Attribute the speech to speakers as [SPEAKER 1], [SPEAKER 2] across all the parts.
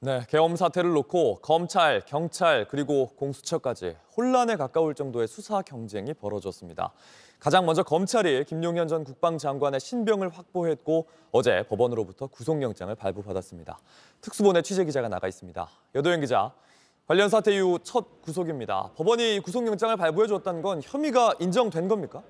[SPEAKER 1] 네, 계엄 사태를 놓고 검찰, 경찰, 그리고 공수처까지 혼란에 가까울 정도의 수사 경쟁이 벌어졌습니다. 가장 먼저 검찰이 김용현 전 국방장관의 신병을 확보했고 어제 법원으로부터 구속영장을 발부받았습니다. 특수본의 취재기자가 나가 있습니다. 여도현 기자, 관련 사태 이후 첫 구속입니다. 법원이 구속영장을 발부해줬다는 건 혐의가 인정된 겁니까?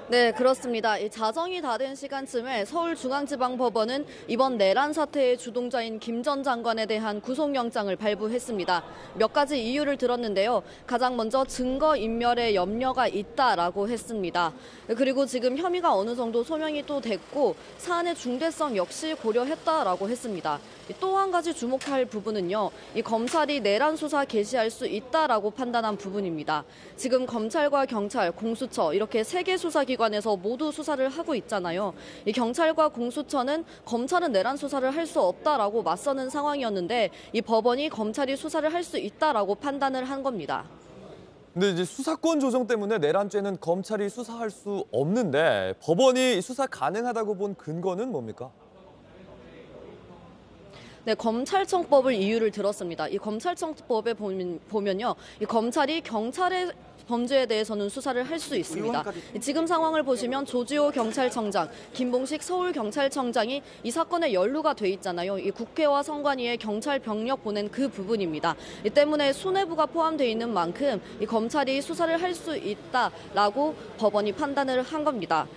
[SPEAKER 2] 네, 그렇습니다. 이 자정이 다 된 시간쯤에 서울중앙지방법원은 이번 내란 사태의 주동자인 김 전 장관에 대한 구속영장을 발부했습니다. 몇 가지 이유를 들었는데요. 가장 먼저 증거인멸에 염려가 있다라고 했습니다. 그리고 지금 혐의가 어느 정도 소명이 또 됐고 사안의 중대성 역시 고려했다라고 했습니다. 또 한 가지 주목할 부분은요. 이 검찰이 내란 수사 개시할 수 있다라고 판단한 부분입니다. 지금 검찰과 경찰, 공수처 이렇게 세 개 수사기관에서 모두 수사를 하고 있잖아요. 이 경찰과 공수처는 검찰은 내란 수사를 할 수 없다라고 맞서는 상황이었는데 이 법원이 검찰이 수사를 할 수 있다라고 판단을 한 겁니다.
[SPEAKER 1] 근데 이제 수사권 조정 때문에 내란죄는 검찰이 수사할 수 없는데 법원이 수사 가능하다고 본 근거는 뭡니까?
[SPEAKER 2] 네, 검찰청법을 이유를 들었습니다. 이 검찰청법에 보면요, 이 검찰이 경찰의 범죄에 대해서는 수사를 할 수 있습니다. 지금 상황을 보시면 조지호 경찰청장, 김봉식 서울경찰청장이 이 사건에 연루가 돼 있잖아요. 이 국회와 선관위에 경찰 병력 보낸 그 부분입니다. 이 때문에 수뇌부가 포함되어 있는 만큼 이 검찰이 수사를 할 수 있다라고 법원이 판단을 한 겁니다.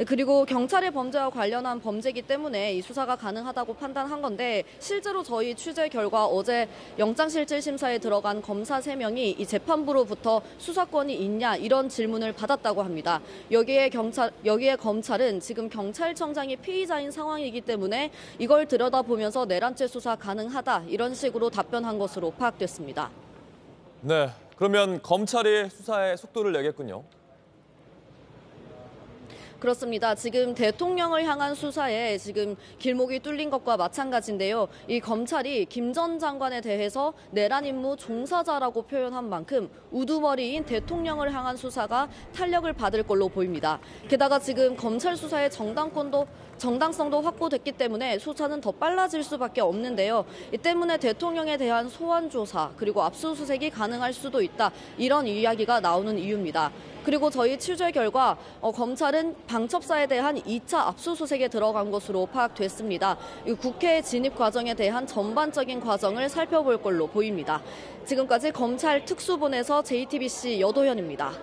[SPEAKER 2] 그리고 경찰의 범죄와 관련한 범죄이기 때문에 이 수사가 가능하다고 판단한 건데 실제로 저희 취재 결과 어제 영장실질심사에 들어간 검사 3명이 이 재판부로부터 수사권이 있냐 이런 질문을 받았다고 합니다. 여기에 검찰은 지금 경찰청장이 피의자인 상황이기 때문에 이걸 들여다보면서 내란죄 수사 가능하다 이런 식으로 답변한 것으로 파악됐습니다.
[SPEAKER 1] 네, 그러면 검찰이 수사에 속도를 내겠군요.
[SPEAKER 2] 그렇습니다. 지금 대통령을 향한 수사에 지금 길목이 뚫린 것과 마찬가지인데요. 이 검찰이 김 전 장관에 대해서 내란 임무 종사자라고 표현한 만큼 우두머리인 대통령을 향한 수사가 탄력을 받을 걸로 보입니다. 게다가 지금 검찰 수사의 정당성도 확보됐기 때문에 수사는 더 빨라질 수밖에 없는데요. 이 때문에 대통령에 대한 소환 조사 그리고 압수수색이 가능할 수도 있다. 이런 이야기가 나오는 이유입니다. 그리고 저희 취재 결과 검찰은 방첩사에 대한 2차 압수수색에 들어간 것으로 파악됐습니다. 국회 진입 과정에 대한 전반적인 과정을 살펴볼 걸로 보입니다. 지금까지 검찰 특수본에서 JTBC 여도현입니다.